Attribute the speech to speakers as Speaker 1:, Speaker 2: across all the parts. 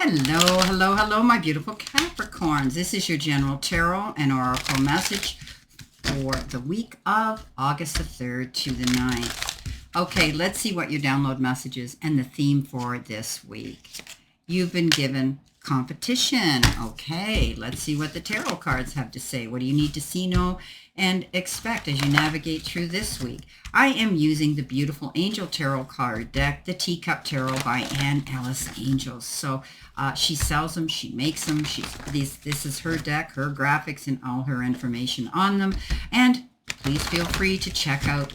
Speaker 1: Hello, hello, hello, my beautiful Capricorns. This is your general tarot and oracle message for the week of August the 3rd to the 9th. Okay, let's see what your download message is and the theme for this week. You've been given competition. Okay, let's see what the tarot cards have to say. What do you need to see, know, and expect as you navigate through this week? I am using the beautiful Angel Tarot card deck, the Teacup Tarot by Anne Ellis Angels. So she sells them, she makes them. This is her deck, her graphics, and all her information on them. And please feel free to check out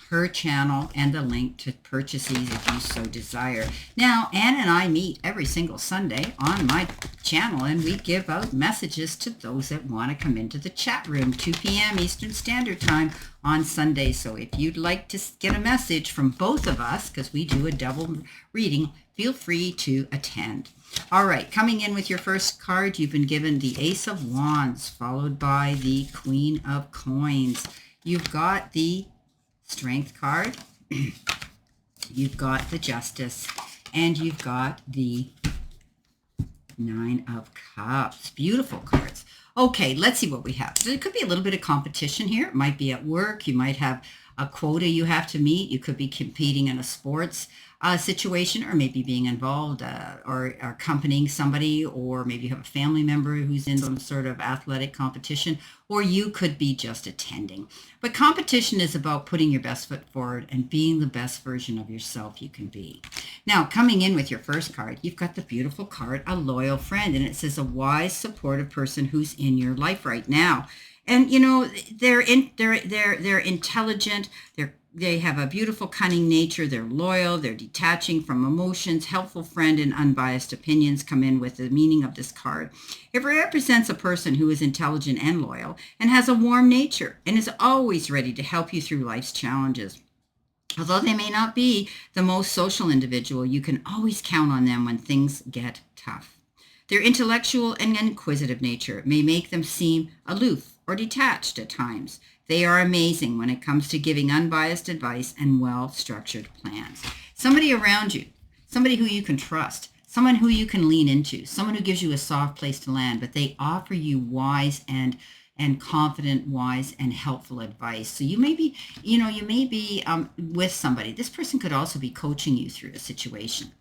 Speaker 1: her channel and the link to purchase these if you so desire. Now, Anne and I meet every single Sunday on my channel, and we give out messages to those that want to come into the chat room, 2 p.m. Eastern Standard Time on Sunday. So if you'd like to get a message from both of us, because we do a double reading, feel free to attend. All right, coming in with your first card, you've been given the Ace of Wands, followed by the Queen of Coins. You've got the Strength card, you've got the Justice, and you've got the Nine of Cups. Beautiful cards. Okay, let's see what we have. There could be a little bit of competition here. It might be at work. You might have a quota you have to meet. You could be competing in a sports situation, or maybe being involved or accompanying somebody, or maybe you have a family member who's in some sort of athletic competition, or you could be just attending. But competition is about putting your best foot forward and being the best version of yourself you can be. Now, coming in with your first card, you've got the beautiful card, a loyal friend, and it says a wise, supportive person who's in your life right now. And you know, they're intelligent, they have a beautiful, cunning nature. They're loyal. They're detaching from emotions. Helpful friend and unbiased opinions come in with the meaning of this card. It represents a person who is intelligent and loyal and has a warm nature and is always ready to help you through life's challenges. Although they may not be the most social individual, you can always count on them when things get tough. Their intellectual and inquisitive nature may make them seem aloof or detached at times. They are amazing when it comes to giving unbiased advice and well-structured plans. Somebody around you, somebody who you can trust, someone who you can lean into, someone who gives you a soft place to land, but they offer you wise and confident, wise and helpful advice. So you may be, with somebody. This person could also be coaching you through a situation.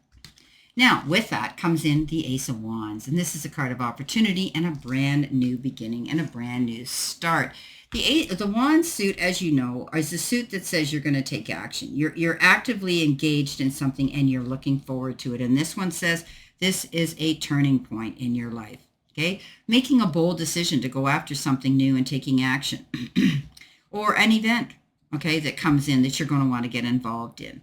Speaker 1: Now, with that comes in the Ace of Wands, and this is a card of opportunity and a brand new beginning and a brand new start. The Wand suit, as you know, is the suit that says you're going to take action. You're actively engaged in something and you're looking forward to it. And this one says this is a turning point in your life. Okay, making a bold decision to go after something new and taking action, or an event, okay, that comes in that you're going to want to get involved in.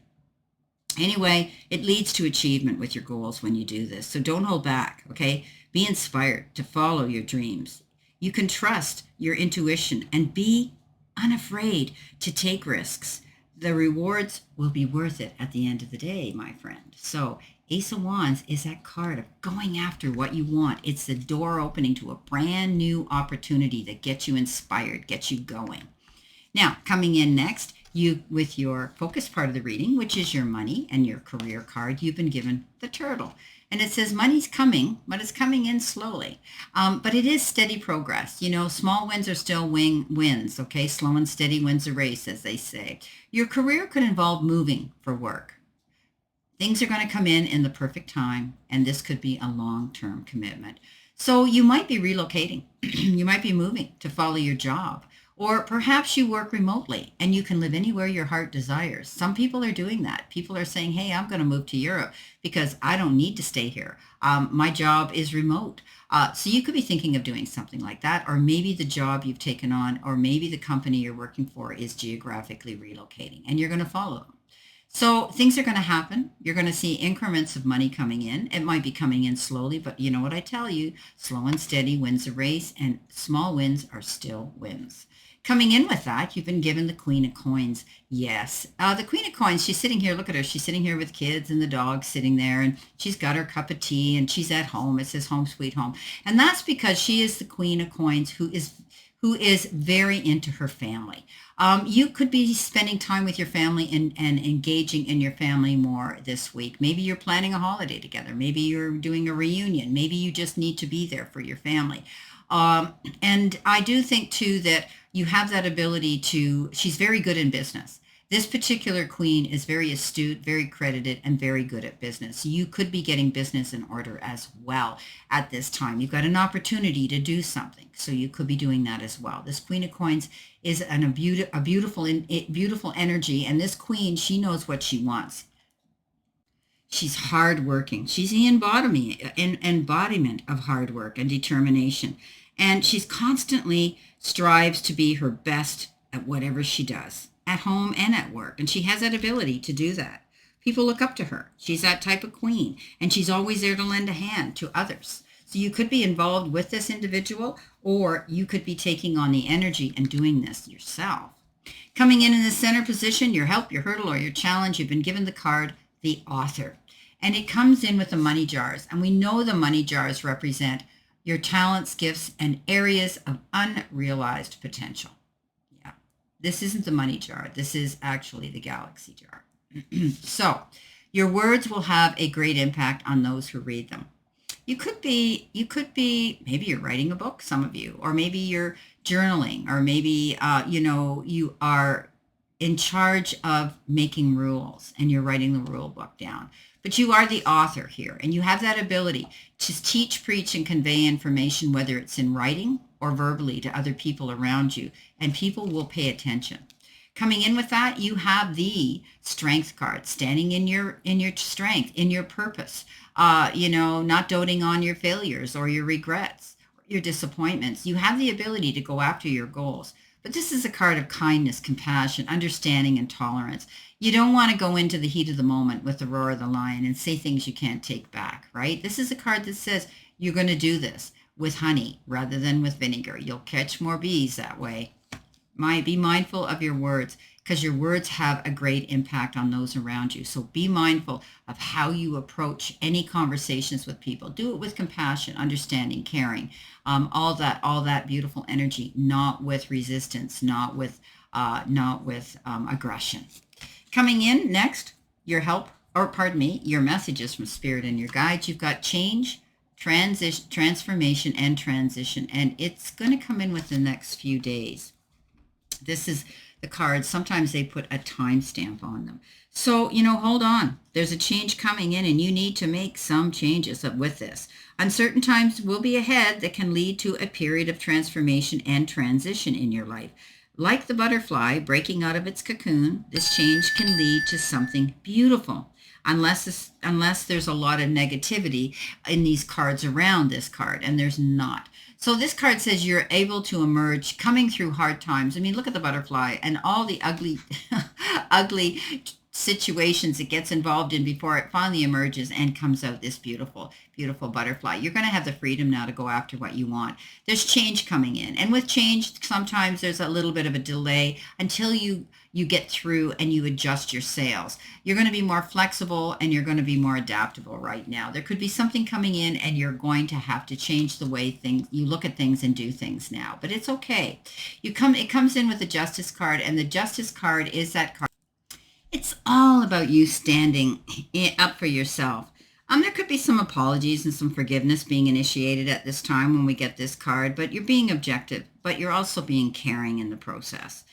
Speaker 1: Anyway, it leads to achievement with your goals when you do this. So don't hold back, okay? Be inspired to follow your dreams. You can trust your intuition and be unafraid to take risks. The rewards will be worth it at the end of the day, my friend. So Ace of Wands is that card of going after what you want. It's the door opening to a brand new opportunity that gets you inspired, gets you going. Now, coming in next, with your focus part of the reading, which is your money and your career card, you've been given the Turtle. And it says money's coming, but it's coming in slowly. But it is steady progress. You know, small wins are still wins, okay? Slow and steady wins a race, as they say. Your career could involve moving for work. Things are going to come in the perfect time, and this could be a long-term commitment. So you might be relocating. You might be moving to follow your job. Or perhaps you work remotely and you can live anywhere your heart desires. Some people are doing that. People are saying, hey, I'm going to move to Europe because I don't need to stay here. My job is remote. So you could be thinking of doing something like that. Or maybe the job you've taken on, or maybe the company you're working for is geographically relocating and you're going to follow them. So things are going to happen. You're going to see increments of money coming in. It might be coming in slowly, but you know what I tell you, slow and steady wins a race, and small wins are still wins. Coming in with that, you've been given the Queen of Coins. Yes, the Queen of Coins, she's sitting here. Look at her. She's sitting here with kids and the dog sitting there, and she's got her cup of tea, and she's at home. It says home sweet home. And that's because she is the Queen of Coins who who is very into her family. You could be spending time with your family and engaging in your family more this week. Maybe you're planning a holiday together. Maybe you're doing a reunion. Maybe you just need to be there for your family. And I do think too that you have that ability to, she's very good in business. This particular queen is very astute, very credited, and very good at business. You could be getting business in order as well at this time. You've got an opportunity to do something, so you could be doing that as well. This Queen of Coins is a beautiful energy, and this queen, she knows what she wants. She's hardworking. She's the embodiment of hard work and determination, and she's constantly strives to be her best at whatever she does, at home and at work. And she has that ability to do that. People look up to her. She's that type of queen, and she's always there to lend a hand to others. So you could be involved with this individual, or you could be taking on the energy and doing this yourself. Coming in the center position, your help, your hurdle, or your challenge, you've been given the card, the Author. And it comes in with the money jars. And we know the money jars represent your talents, gifts, and areas of unrealized potential. This isn't the money jar. This is actually the galaxy jar. So your words will have a great impact on those who read them. You could be, maybe you're writing a book, some of you, or maybe you're journaling, or maybe, you are in charge of making rules and you're writing the rule book down. But you are the author here, and you have that ability to teach, preach, and convey information, whether it's in writing or verbally, to other people around you, and people will pay attention. Coming in with that, you have the Strength card, standing in your strength, in your purpose, not doting on your failures or your regrets, or your disappointments. You have the ability to go after your goals. But this is a card of kindness, compassion, understanding, and tolerance. You don't want to go into the heat of the moment with the roar of the lion and say things you can't take back, right? This is a card that says you're going to do this with honey rather than with vinegar. You'll catch more bees that way. Be mindful of your words, because your words have a great impact on those around you. So be mindful of how you approach any conversations with people. Do it with compassion, understanding, caring, all that beautiful energy, not with resistance, not with aggression. Coming in next, your messages from Spirit and your guides. You've got change, transformation, and transition, and it's going to come in within the next few days. This is the cards. Sometimes they put a timestamp on them. So, hold on. There's a change coming in, and you need to make some changes with this. Uncertain times will be ahead that can lead to a period of transformation and transition in your life. Like the butterfly breaking out of its cocoon, this change can lead to something beautiful. Unless there's a lot of negativity in these cards around this card, and there's not. So this card says you're able to emerge coming through hard times. I mean, look at the butterfly and all the ugly, ugly situations it gets involved in before it finally emerges and comes out this beautiful, beautiful butterfly. You're going to have the freedom now to go after what you want. There's change coming in. And with change, sometimes there's a little bit of a delay until you get through and you adjust your sails. You're going to be more flexible and you're going to be more adaptable right now. There could be something coming in and you're going to have to change the way you look at things and do things now. But it's okay. It comes in with the Justice card, and the Justice card is that card. It's all about you standing up for yourself. There could be some apologies and some forgiveness being initiated at this time when we get this card, but you're being objective, but you're also being caring in the process.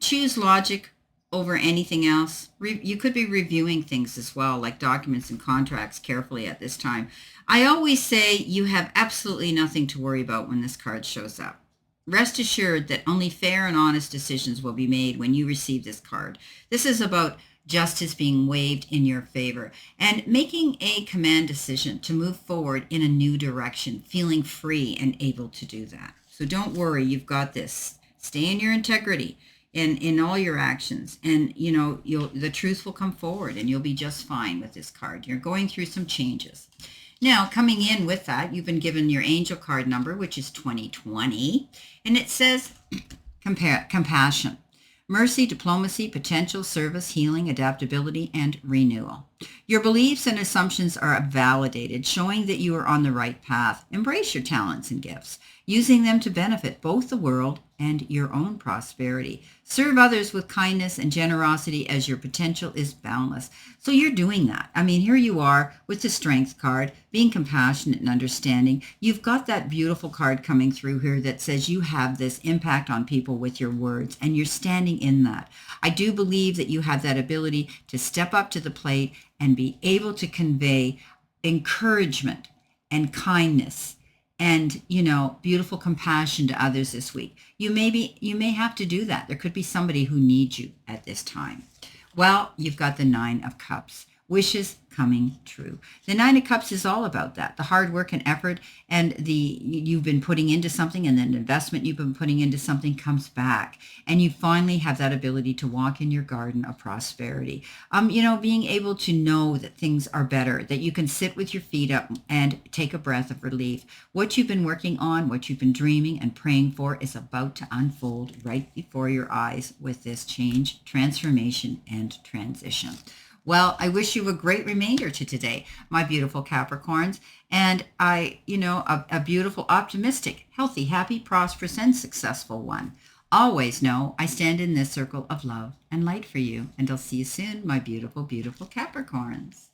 Speaker 1: Choose logic over anything else. You could be reviewing things as well, like documents and contracts, carefully at this time. I always say you have absolutely nothing to worry about when this card shows up. Rest assured that only fair and honest decisions will be made when you receive this card. This is about justice being waived in your favor and making a command decision to move forward in a new direction, feeling free and able to do that. So don't worry, you've got this. Stay in your integrity in all your actions, and the truth will come forward and you'll be just fine with this card. You're going through some changes. Now, coming in with that, you've been given your angel card number, which is 2020, and it says compassion, mercy, diplomacy, potential, service, healing, adaptability, and renewal. Your beliefs and assumptions are validated, showing that you are on the right path. Embrace your talents and gifts, using them to benefit both the world and your own prosperity. Serve others with kindness and generosity as your potential is boundless. So you're doing that. I mean, here you are with the Strength card, being compassionate and understanding. You've got that beautiful card coming through here that says you have this impact on people with your words, and you're standing in that. I do believe that you have that ability to step up to the plate and be able to convey encouragement and kindness and, beautiful compassion to others this week. You may have to do that. There could be somebody who needs you at this time. Well, you've got the 9 of Cups. Wishes coming true. The 9 of Cups is all about that. The hard work and effort and you've been putting into something, and then the investment you've been putting into something comes back. And you finally have that ability to walk in your garden of prosperity. Being able to know that things are better, that you can sit with your feet up and take a breath of relief. What you've been working on, what you've been dreaming and praying for is about to unfold right before your eyes with this change, transformation, and transition. Well, I wish you a great remainder to today, my beautiful Capricorns, and a beautiful, optimistic, healthy, happy, prosperous, and successful one. Always know I stand in this circle of love and light for you, and I'll see you soon, my beautiful, beautiful Capricorns.